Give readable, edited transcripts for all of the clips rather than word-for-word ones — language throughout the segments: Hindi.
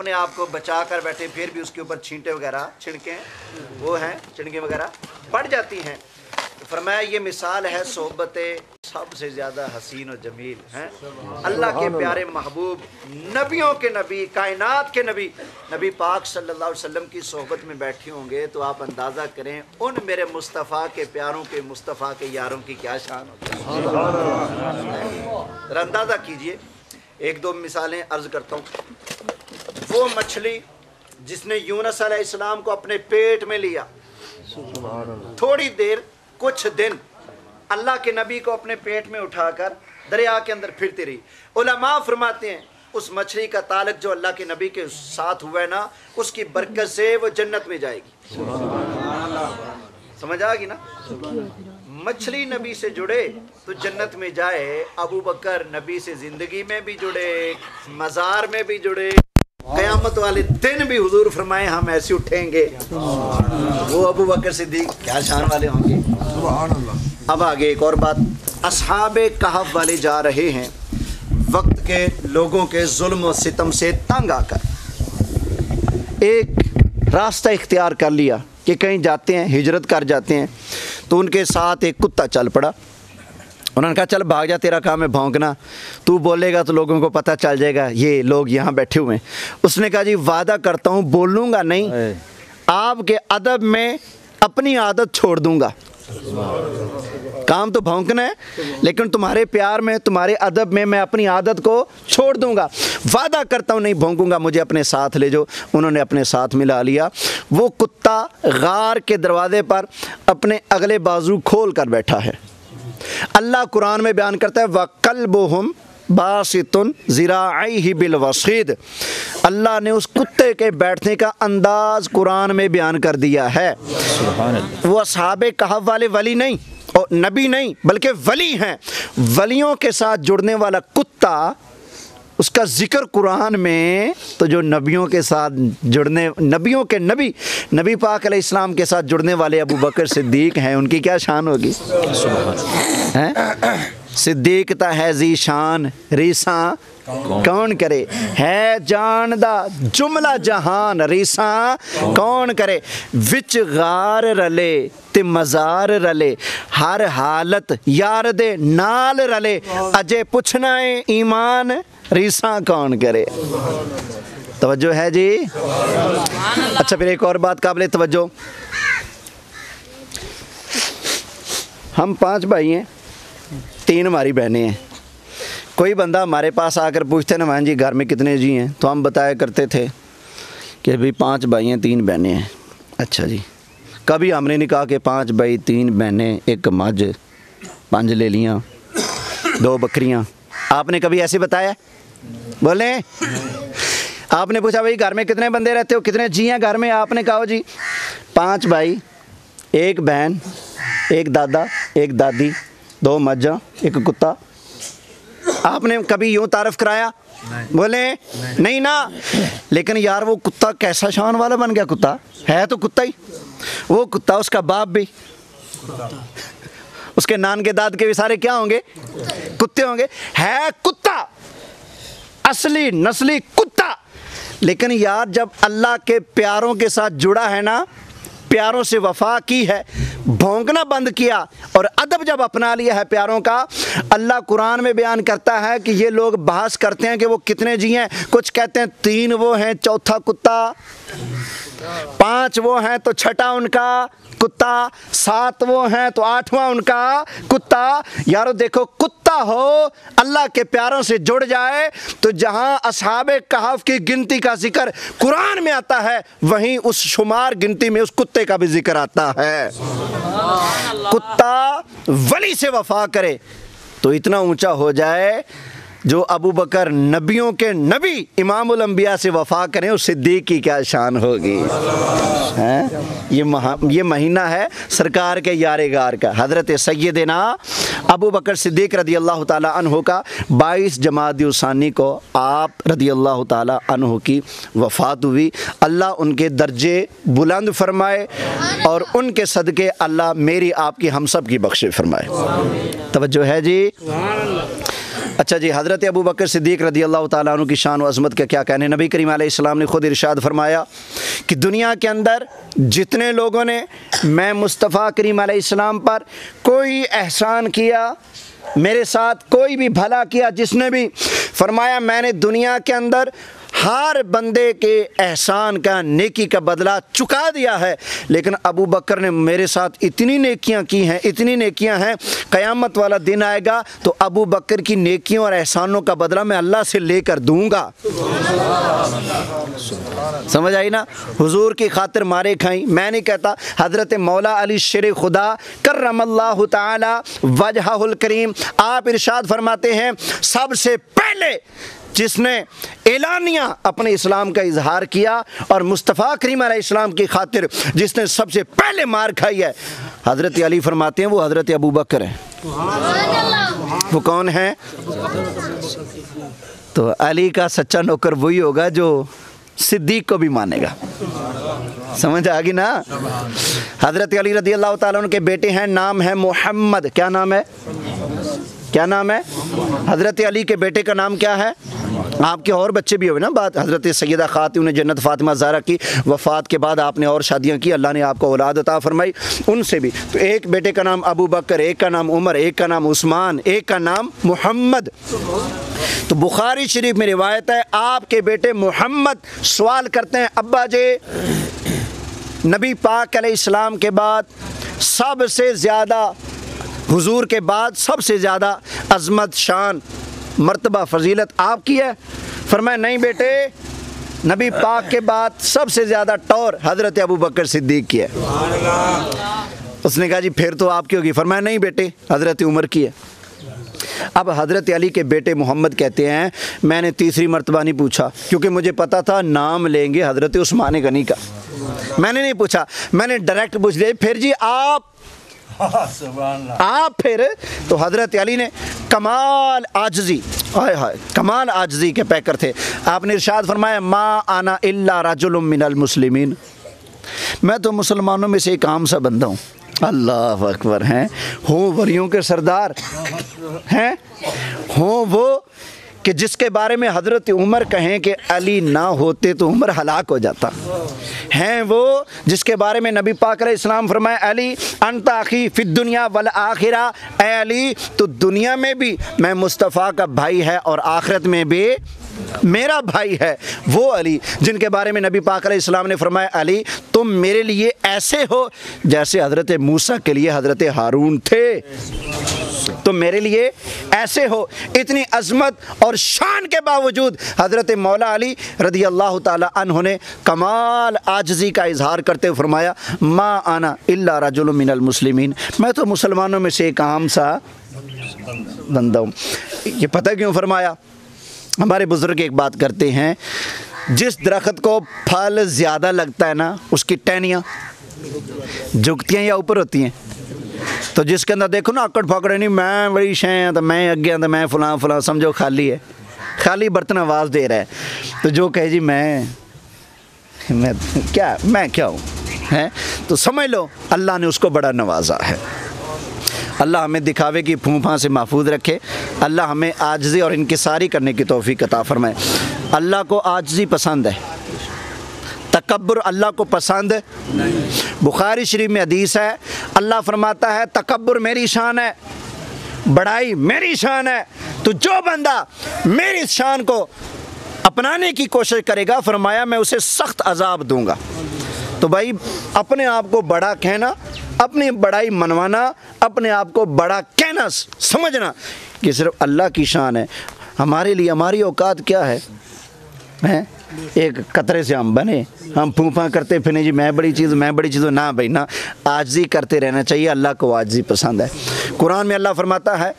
अपने आप को बचा कर बैठे, फिर भी उसके ऊपर छींटे वगैरह छिड़के वो हैं छिड़के वगैरह पड़ जाती हैं। तो फरमाया ये मिसाल है सोहबत सबसे ज़्यादा हसीन और जमील हैं, अल्लाह के प्यारे महबूब, नबियों के नबी, कायनात के नबी, नबी पाक सल्लल्लाहु अलैहि वसल्लम की सोहबत में बैठे होंगे तो आप अंदाज़ा करें उन मेरे मुस्तफ़ा के प्यारों के, मुस्तफ़ा के यारों की क्या शान होती है। अंदाज़ा कीजिए। एक दो मिसालें अर्ज़ करता हूँ। वो मछली जिसने यूनुस अलैहिस्सलाम को अपने पेट में लिया, थोड़ी देर कुछ दिन अल्लाह के नबी को अपने पेट में उठाकर दरिया के अंदर फिरती रही। उलमा फरमाते हैं उस मछली का ताल्लुक जो अल्लाह के नबी के साथ हुआ है ना, उसकी बरकत से वो जन्नत में जाएगी। समझ आ गई ना? मछली नबी से जुड़े तो जन्नत में जाए, अबू बकर नबी से ज़िंदगी में भी जुड़े, मज़ार में भी जुड़े, क़यामत वाले दिन भी हुजूर फरमाए हम ऐसे उठेंगे, वो अबू बकर सिद्दीक क्या शान वाले होंगे। सुभान अल्लाह। अब आगे एक और बात, असहाबे कहफ वाले जा रहे हैं वक्त के लोगों के जुल्म और सितम से तंग आकर, एक रास्ता इख्तियार कर लिया कि कहीं जाते हैं, हिजरत कर जाते हैं, तो उनके साथ एक कुत्ता चल पड़ा। उन्होंने कहा चल भाग जा, तेरा काम है भौंकना, तू बोलेगा तो लोगों को पता चल जाएगा ये लोग यहाँ बैठे हुए हैं। उसने कहा जी वादा करता हूँ बोलूँगा नहीं, आपके अदब में अपनी आदत छोड़ दूँगा। काम तो भौंकना है लेकिन तुम्हारे प्यार में, तुम्हारे अदब में मैं अपनी आदत को छोड़ दूंगा, वादा करता हूँ नहीं भौंकूंगा, मुझे अपने साथ ले जाओ। उन्होंने अपने साथ मिला लिया। वो कुत्ता गार के दरवाजे पर अपने अगले बाजू खोल कर बैठा है। अल्लाह कुरान में बयान करता है वक़ल्बुहुम बासितुन ज़िराइही बिलवसीद। अल्लाह ने उस कुत्ते के बैठने का अंदाज़ कुरान में बयान कर दिया है। वो असहाबे कहफ वाले वली नहीं और नबी नहीं बल्कि वली हैं। वलियों के साथ जुड़ने वाला कुत्ता, उसका जिक्र कुरान में, तो जो नबियों के साथ जुड़ने, नबियों के नबी, नबी पाक अलैहिस्सलाम के साथ जुड़ने वाले अबू बकर सिद्दीक हैं, उनकी क्या शान होगी। सिद्दीक ता है जी शान रीसा कौन करे, है जानदा जुमला जहान रीसा कौन करे, विच गार रले ते मज़ार रले, हर हालत यार दे नाल रले, अजे पुछना है ईमान रीसा कौन करे। तवज्जो है जी। अच्छा फिर एक और बात काबिल तवज्जो, हम 5 भाई हैं, 3 हमारी बहनें हैं। कोई बंदा हमारे पास आकर पूछते ना मान जी घर में कितने जी हैं, तो हम बताया करते थे कि भाई 5 भाई हैं 3 बहनें हैं। अच्छा जी, कभी हमने नहीं कहा कि 5 भाई 3 बहनें, 1 मझ, 5 ले लियाँ, 2 बकरियाँ। आपने कभी ऐसे बताया? बोले आपने पूछा भाई घर में कितने बंदे रहते हो, कितने जी हैं घर में, आपने कहा जी 5 भाई, 1 बहन, 1 दादा, 1 दादी, 2 मज्जा, 1 कुत्ता। आपने कभी यूँ तारफ़ कराया? बोले नहीं ना। लेकिन यार वो कुत्ता कैसा शान वाला बन गया, कुत्ता है तो कुत्ता ही, वो कुत्ता, उसका बाप भी, उसके नान के दाद के भी सारे क्या होंगे, कुत्ते होंगे, है कुत्ता, असली नस्ली कुत्ता। लेकिन यार जब अल्लाह के प्यारों के साथ जुड़ा है ना, प्यारों से वफा की है, भौंकना बंद किया और अदब जब अपना लिया है प्यारों का, अल्लाह कुरान में बयान करता है कि ये लोग बहस करते हैं कि वो कितने जी हैं, कुछ कहते हैं 3 वो हैं, चौथा कुत्ता, 5 वो हैं तो छठा उनका कुत्ता, 7 वो हैं तो 8वां उनका कुत्ता। यारो देखो, कुत्ता हो अल्लाह के प्यारों से जुड़ जाए तो जहां असहाबे कहफ की गिनती का जिक्र कुरान में आता है, वहीं उस शुमार गिनती में उस कुत्ते का भी जिक्र आता है। कुत्ता वली से वफा करे तो इतना ऊंचा हो जाए जो अबू बकर नबियों के नबी इमामुल अंबिया से वफा करें, उस सिद्दीक की क्या शान होगी। ये महीना है सरकार के यारेगार का, हज़रत सैयदना अबू बकर सिद्दीक रदी अल्लाह ताला अन्हु का 22 जमादियुस्सानी को आप रदी अल्लाह ताला अन्हु की वफ़ात हुई। अल्लाह उनके दर्जे बुलंद फरमाए और उनके सदक़े अल्लाह मेरी आपकी हम सब की बख्शिश फरमाए। तवज्जो है जी। अच्छा जी, हज़रत अबू बकर सिद्दीक़ रज़ी अल्लाह ताला अन्हु की शान व अज़मत का क्या कहने। नबी करीम अलैहिस्सलाम ने ख़ुद इरशाद फरमाया कि दुनिया के अंदर जितने लोगों ने मैं मुस्तफ़ा करीम अलैहिस्सलाम पर कोई एहसान किया, मेरे साथ कोई भी भला किया, जिसने भी, फरमाया मैंने दुनिया के अंदर हर बंदे के एहसान का, नेकी का बदला चुका दिया है, लेकिन अबू बकर ने मेरे साथ इतनी नेकियां की हैं, इतनी नेकियां हैं, क़यामत वाला दिन आएगा तो अबू बकर की नेकियों और एहसानों का बदला मैं अल्लाह से लेकर दूंगा। समझ आई ना? हुजूर की खातिर मारे खाई। मैं नहीं कहता, हज़रत मौला अली शेर खुदा कर्रमल्लाहु ताला वजहुल करीम, आप इरशाद फरमाते हैं सबसे पहले जिसने एलानिया अपने इस्लाम का इजहार किया और मुस्तफ़ा करीम अलैहिस्सलाम की खातिर जिसने सबसे पहले मार खाई है, हज़रत अली फरमाते हैं वो हज़रत अबू बकर है। वो कौन है? तो अली का सच्चा नौकर वही होगा जो सिद्दीक को भी मानेगा। समझ आ गई ना? हज़रत अली रज़ी अल्लाह ताला अन्हु के बेटे हैं, नाम है मोहम्मद। क्या नाम है? क्या नाम है? हज़रत अली के बेटे का नाम क्या है? आपके और बच्चे भी हुए ना। बात हज़रत सैयदा खातून जन्नत फ़ातिमा ज़हरा की वफ़ात के बाद आपने और शादियाँ की, अल्लाह ने आपको औलाद अता फरमाई, उनसे भी। तो एक बेटे का नाम अबू बकर, एक का नाम उमर, एक का नाम उस्मान, एक का नाम मोहम्मद। तो बुखारी शरीफ में रिवायत है, आपके बेटे मोहम्मद सवाल करते हैं, अब्बा जी नबी पाक अलैहिस्सलाम के बाद सबसे ज़्यादा, हुजूर के बाद सबसे ज़्यादा अज़मत, शान, मर्तबा, फजीलत आपकी है? फरमाया नहीं बेटे, नबी पाक के बाद सबसे ज़्यादा टौर हज़रत अबू बकर सिद्दीक़ की है। उसने कहा जी फिर तो आपकी होगी। फरमाया नहीं बेटे, हज़रत उमर की है। अब हज़रत अली के बेटे मोहम्मद कहते हैं मैंने तीसरी मर्तबा नहीं पूछा, क्योंकि मुझे पता था नाम लेंगे हज़रत उस्मान गनी का। मैंने नहीं पूछा, मैंने डायरेक्ट पूछ लिया फिर जी आप फिर। तो हज़रत अली ने कमाल आजजी, हाय हाय कमाल आजजी के पैकर थे। आपने इरशाद फरमाया मा आना इल्ला रजुलुम मिनल मुस्लिमीन, मैं तो मुसलमानों में से एक आम सा बंदा हूँ। अल्लाह अकबर। हैं हो वरियों के सरदार हैं, हो वो कि जिसके बारे में हज़रत उमर कहें कि अली ना होते तो उमर हलाक हो जाता। हैं वो जिसके बारे में नबी पाक अलैहिस्सलाम फरमाए अली अंता अखी फिद दुनिया वल आखिरा, ए अली तो दुनिया में भी मैं मुस्तफ़ा का भाई है और आखिरत में भी मेरा भाई है। वो अली जिनके बारे में नबी पाक अलैहिस्सलाम ने फरमाया अली तुम मेरे लिए ऐसे हो जैसे हज़रत मूसा के लिए हज़रत हारून थे, तुम मेरे लिए ऐसे हो। इतनी अज़मत और शान के बावजूद हज़रत मौला अली रज़ी अल्लाह ताला अन्हु ने कमाल आजज़ी का इजहार करते हुए फरमाया मा आना इल्ला रजुलुम मिनल मुस्लिमीन, मैं तो मुसलमानों में से एक आम सा बंदा हूँ। ये पता क्यों फरमाया? हमारे बुज़ुर्ग एक बात करते हैं, जिस दरख्त को फल ज़्यादा लगता है ना उसकी टहनियाँ झुकती हैं या ऊपर होती हैं। तो जिसके अंदर देखो ना आकड़ फाकड़ नहीं, मैं बड़ी शय तो मैं अगे तो मैं फलां फलां, समझो खाली है, खाली बर्तन आवाज़ दे रहा है। तो जो कहे जी मैं क्या हूँ हैं, तो समझ लो अल्लाह ने उसको बड़ा नवाजा है। अल्लाह हमें दिखावे की फूफा से महफूज रखे। अल्लाह हमें आजिज़ी और इनकिसारी करने की तौफीक अता फरमाए। अल्लाह को आजिज़ी पसंद है, तकब्बुर अल्लाह को पसंद नहीं। बुखारी शरीफ में हदीस है, अल्लाह फरमाता है तकब्बुर मेरी शान है, बड़ाई मेरी शान है, तो जो बंदा मेरी शान को अपनाने की कोशिश करेगा फरमाया मैं उसे सख्त अजाब दूंगा। तो भाई अपने आप को बड़ा कहना, अपनी बड़ाई मनवाना, अपने आप को बड़ा कहना समझना कि सिर्फ अल्लाह की शान है। हमारे लिए हमारी औकात क्या है? हैं एक कतरे से हम बने, हम फूफा करते फिर जी मैं बड़ी चीज़ ना भाई ना, आजिज़ी करते रहना चाहिए। अल्लाह को आजिज़ी पसंद है। कुरान में अल्लाह फरमाता है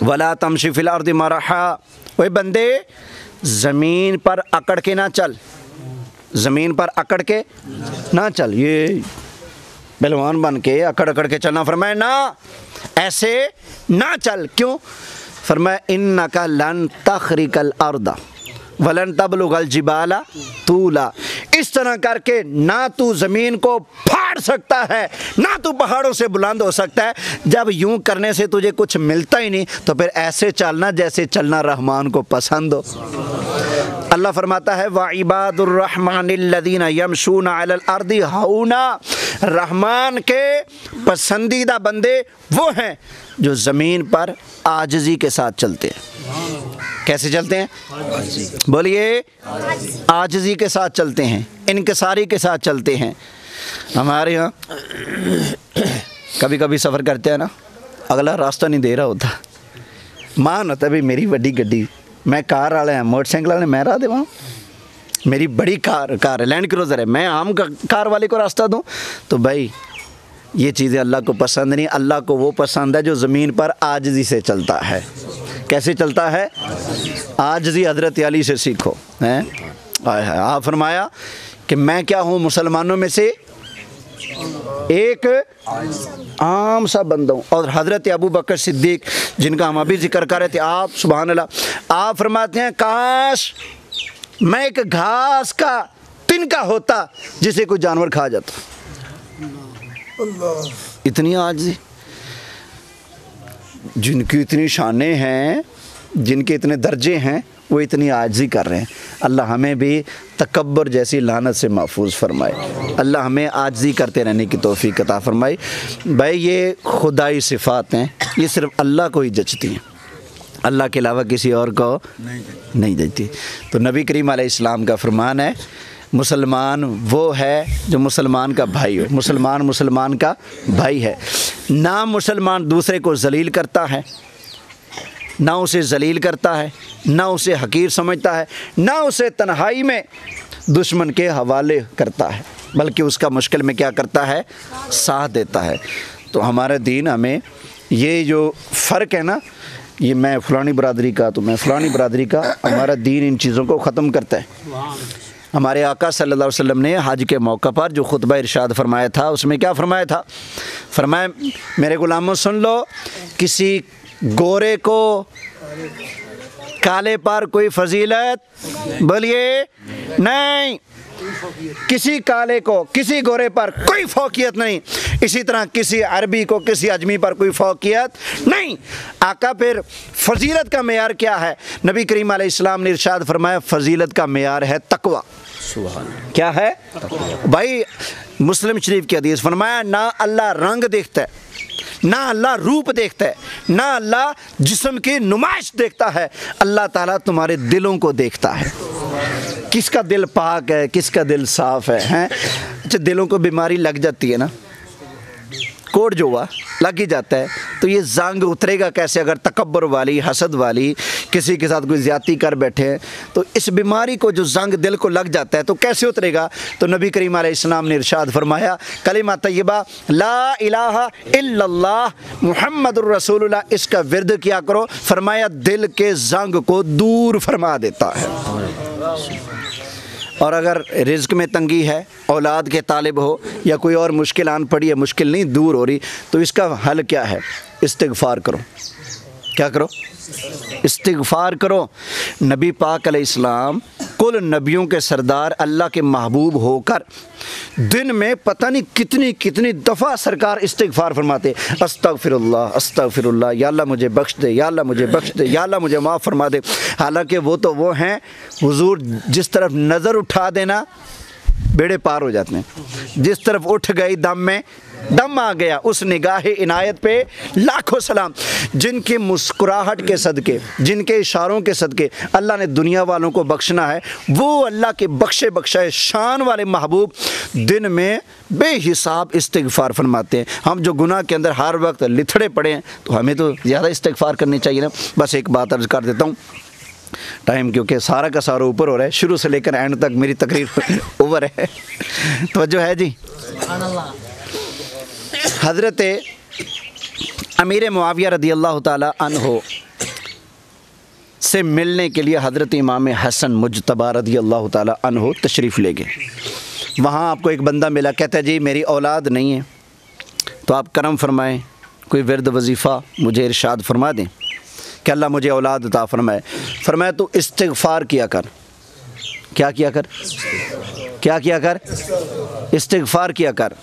वला तमशी फिल अर्दि मरहा, ओए बंदे ज़मीन पर अकड़ के ना चल, ज़मीन पर अकड़ के ना चल, ये पहलवान बन के अकड़ के चलना। फरमाया ना ऐसे ना चल। क्यों? फरमाया इन्नका लन तखरिकल अर्दा वलन तबलुगल जिबाला तूला। इस तरह करके ना तू ज़मीन को फाड़ सकता है, ना तू पहाड़ों से बुलंद हो सकता है। जब यूं करने से तुझे कुछ मिलता ही नहीं तो फिर ऐसे चलना जैसे चलना रहमान को पसंद हो। अल्लाह फरमाता है व इबादुर रहमानिल्लज़ीना यमशूना अलल अर्दी हौना, रहमान के पसंदीदा बंदे वो हैं जो ज़मीन पर आजिज़ी के साथ चलते हैं। कैसे चलते हैं? बोलिए, आजिज़ी के साथ चलते हैं, इनकिसारी के साथ चलते हैं। हमारे यहाँ कभी कभी सफ़र करते हैं ना, अगला रास्ता नहीं दे रहा होता, मान होता है भाई मेरी बड़ी गड्डी, मैं कार वाले हैं, मोटरसाइकिल वाले मैं राह देवा, मेरी बड़ी कार है, लैंड क्रूज़र है, मैं आम कार वाले को रास्ता दूँ। तो भाई ये चीज़ें अल्लाह को पसंद नहीं। अल्लाह को वो पसंद है जो ज़मीन पर आजिज़ी से चलता है। कैसे चलता है? आजिज़ी हज़रत अली से सीखो हैं। आप फरमाया कि मैं क्या हूँ, मुसलमानों में से एक आम सा बंदा हूँ। और हज़रत अबू बकर सिद्दीक जिनका हम अभी जिक्र कर रहे थे, आप सुभान अल्लाह, आप फरमाते हैं काश मैं एक घास का तिनका होता जिसे कोई जानवर खा जाता। इतनी आजिज़ी, जिनकी इतनी शानें हैं, जिनके इतने दर्जे हैं, वो इतनी आजिज़ी कर रहे हैं। अल्लाह हमें भी तकब्बर जैसी लानत से महफूज फरमाए। अल्लाह हमें आजिज़ी करते रहने की तौफीक अता फरमाए। भाई ये खुदाई सिफ़ात हैं, ये सिर्फ़ अल्लाह को ही जचती हैं, अल्लाह के अलावा किसी और को नहीं जचती। तो नबी करीम अलैहिस्सलाम का फरमान है, मुसलमान वो है जो मुसलमान का भाई हो। मुसलमान का भाई है। ना मुसलमान दूसरे को जलील करता है, ना उसे जलील करता है, ना उसे हकीर समझता है, ना उसे तन्हाई में दुश्मन के हवाले करता है, बल्कि उसका मुश्किल में क्या करता है, साथ देता है। तो हमारा दीन हमें ये जो फ़र्क है ना, ये मैं फ़लानी बरादरी का तो मैं फ़लानी बरादरी का, हमारा दीन इन चीज़ों को ख़त्म करता है। हमारे आका सल्लल्लाहु अलैहि वसल्लम ने हज के मौका पर जो खुतबा इरशाद फरमाया था, उसमें क्या फरमाया था? फरमाया मेरे गुलामों सुन लो, किसी गोरे को काले पर कोई फजीलत बोलिए नहीं, किसी काले को किसी गोरे पर कोई फौकियत नहीं, इसी तरह किसी अरबी को किसी अजमी पर कोई फौकियत नहीं। आका फिर फजीलत का मेयार क्या है? नबी करीम अलैहिस्सलाम ने इरशाद फरमाया फजीलत का मेयार है तकवा। क्या है भाई? मुस्लिम शरीफ की हदीस फरमाया ना अल्लाह रंग देखता है, ना अल्लाह रूप देखता है, ना अल्लाह जिस्म की नुमाइश देखता है, अल्लाह ताला तुम्हारे दिलों को देखता है। किसका दिल पाक है, किसका दिल साफ़ है, हैं? अच्छा, दिलों को बीमारी लग जाती है ना, कोड जो हुआ लग ही जाता है, तो ये जंग उतरेगा कैसे? अगर तकब्बर वाली, हसद वाली, किसी के साथ कोई ज़्यादती कर बैठे हैं, तो इस बीमारी को जो जंग दिल को लग जाता है तो कैसे उतरेगा? तो नबी करीम अलैहिस्सलाम ने इरशाद फरमाया कलिमा तय्यबा ला इलाहा इल्लल्लाह मुहम्मदुर रसूलुल्लाह, इसका विर्द किया करो। फरमाया दिल के जंग को दूर फरमा देता है। और अगर रिज़्क में तंगी है, औलाद के तालिब हो, या कोई और मुश्किल आन पड़ी है, मुश्किल नहीं दूर हो रही, तो इसका हल क्या है? इस्तिग़फ़ार करो। क्या करो? इस्तिग़फ़ार करो। नबी पाक अलैहिस्सलाम कुल नबियों के सरदार, अल्लाह के महबूब होकर दिन में पता नहीं कितनी कितनी दफ़ा सरकार इस्तिग़फ़ार फरमाते, अस्तग़फ़िरुल्लाह अस्तग़फ़िरुल्लाह, या अल्लाह मुझे बख्श दे, या अल्लाह मुझे बख्श दे, या अल्लाह मुझे माफ़ फरमा दे। हालांकि वो तो वो हैं, हुजूर जिस तरफ नज़र उठा देना बेड़े पार हो जाते हैं, जिस तरफ उठ गई दम में दम आ गया, उस निगाह इनायत पे लाखों सलाम। जिनकी मुस्कुराहट के सदके, जिनके इशारों के सदके अल्लाह ने दुनिया वालों को बख्शना है, वो अल्लाह के बख्शाए शान वाले महबूब दिन में बेहिसाब इस्तिग़फ़ार फरमाते हैं। हम जो गुनाह के अंदर हर वक्त लिथड़े पड़े हैं, तो हमें तो ज़्यादा इस्तिग़फ़ार करनी चाहिए ना। बस एक बात अर्ज़ कर देता हूँ, टाइम क्योंकि सारा का सारा ऊपर हो रहा है, शुरू से लेकर एंड तक मेरी तकरीर ओवर है। तो जो है जी, हज़रत अमीर मुआविया रदी अल्लाह ताला अन्हो से मिलने के लिए हज़रत इमाम हसन मुज्तबा रदी अल्लाह ताला अन्हो तशरीफ़ ले गए। वहाँ आपको एक बंदा मिला, कहता है जी मेरी औलाद नहीं है, तो आप करम फरमाएँ, कोई विर्द वजीफ़ा मुझे इरशाद फरमा दें कि अल्लाह मुझे औलाद अता फरमाए। फरमाया तो इस्तिग़फ़ार किया कर, क्या किया कर, क्या किया कर, इस्तिग़फ़ार किया कर,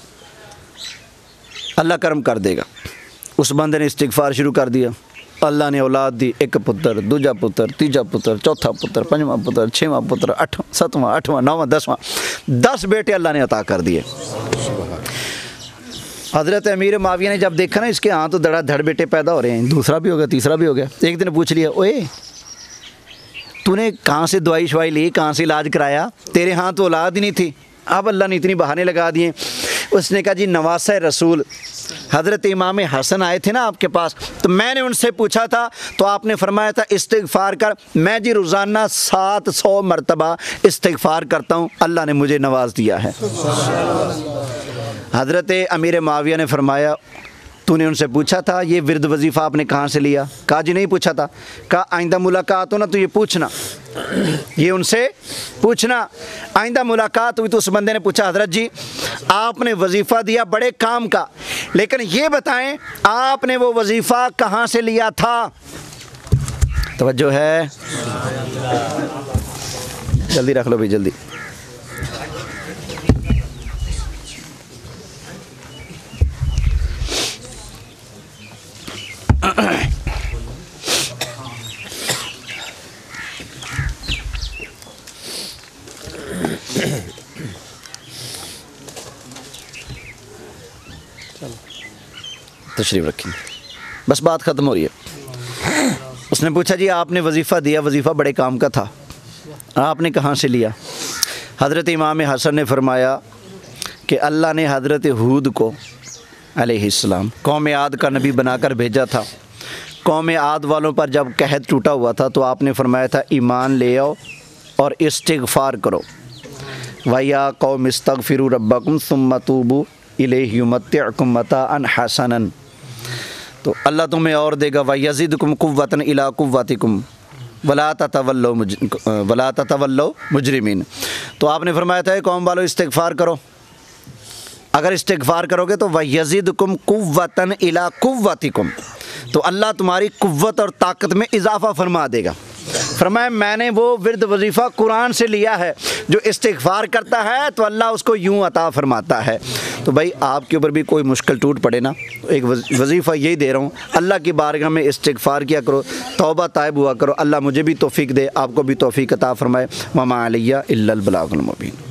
अल्लाह करम कर देगा। उस बंदे ने इस्तिग़फ़ार शुरू कर दिया, अल्लाह ने औलाद दी, एक पुत्र, दूजा पुत्र, तीजा पुत्र, चौथा पुत्र, पंजवां पुत्र, छेवां पुत्र, आठवां, सतवां, आठवां, नौवां, 10वां, 10 बेटे अल्लाह ने अता कर दिए। हज़रत अमीर माविया ने जब देखा ना इसके हाँ तो धड़ बेटे पैदा हो रहे हैं, दूसरा भी हो गया, तीसरा भी हो गया। एक दिन पूछ लिया, ओए तूने कहाँ से दवाई शवाई ली, कहाँ से इलाज कराया, तेरे हाँ तो औलाद ही नहीं थी, अब अल्लाह ने इतनी बहाने लगा दिए। उसने कहा जी नवासा रसूल हज़रत इमाम हसन आए थे ना आपके पास, तो मैंने उनसे पूछा था तो आपने फरमाया था इस्तिग़फ़ार कर। मैं जी रोज़ाना 700 मरतबा इस्तिग़फ़ार करता हूँ, अल्लाह ने मुझे नवाज दिया है। हज़रत अमीर माविया ने फरमाया तूने उनसे पूछा था ये विरद वजीफ़ा आपने कहाँ से लिया? कहा जी नहीं पूछा था। कहा आइंदा मुलाकात हो ना तो ये पूछना, ये उनसे पूछना, आइंदा मुलाकात हुई तो उस बंदे ने पूछा हज़रत जी आपने वजीफ़ा दिया बड़े काम का, लेकिन ये बताएं आपने वो वजीफ़ा कहाँ से लिया था? तवज्जो है, जल्दी रख लो भाई जल्दी। तशरीफ़ रखें, बस बात ख़त्म हो रही है। उसने पूछा जी आपने वजीफ़ा दिया, वजीफ़ा बड़े काम का था, आपने कहाँ से लिया? हज़रत इमाम हसन ने फरमाया कि अल्लाह ने हज़रत हूद को अलैहिस्सलाम कौम आद का नबी बनाकर भेजा था। कौम आद वालों पर जब कहद टूटा हुआ था तो आपने फरमाया था ईमान ले आओ और इस्तिग़फ़ार करो। वया कौम इस्तग़फ़िरू रब्बकुम सुम्मा तूबू इलैहि युमत्तिउकुम मताअन हसनन, तो अल्लाह तुम्हें और देगा। वयज़िदकुम कुव्वतन इला कुव्वतिकुम वला ततवल्लौ मुजरिमीन। तो आपने फरमाया था कौम वालों इस्तिग़फ़ार करो, अगर इस्तिग़फ़ार करोगे तो वयज़िदकुम कुव्वतन इला कुव्वतिकुम, तो अल्लाह तुम्हारी कुव्वत और ताकत में इजाफ़ा फरमा देगा। फरमाया मैंने वो विरद वजीफ़ा कुरान से लिया है, जो इस्तिग़फ़ार करता है तो अल्लाह उसको यूँ अता फरमाता है। तो भाई आपके ऊपर भी कोई मुश्किल टूट पड़े ना, एक वजीफ़ा यही दे रहा हूँ, अल्लाह की बारगाह में इस्तिग़फ़ार किया करो, तौबा ताइब हुआ करो। अल्लाह मुझे भी तौफ़ीक दे, आपको भी तौफ़ीक अता फरमाए। वमा अलैया इल्लल बलागुल मुबीन।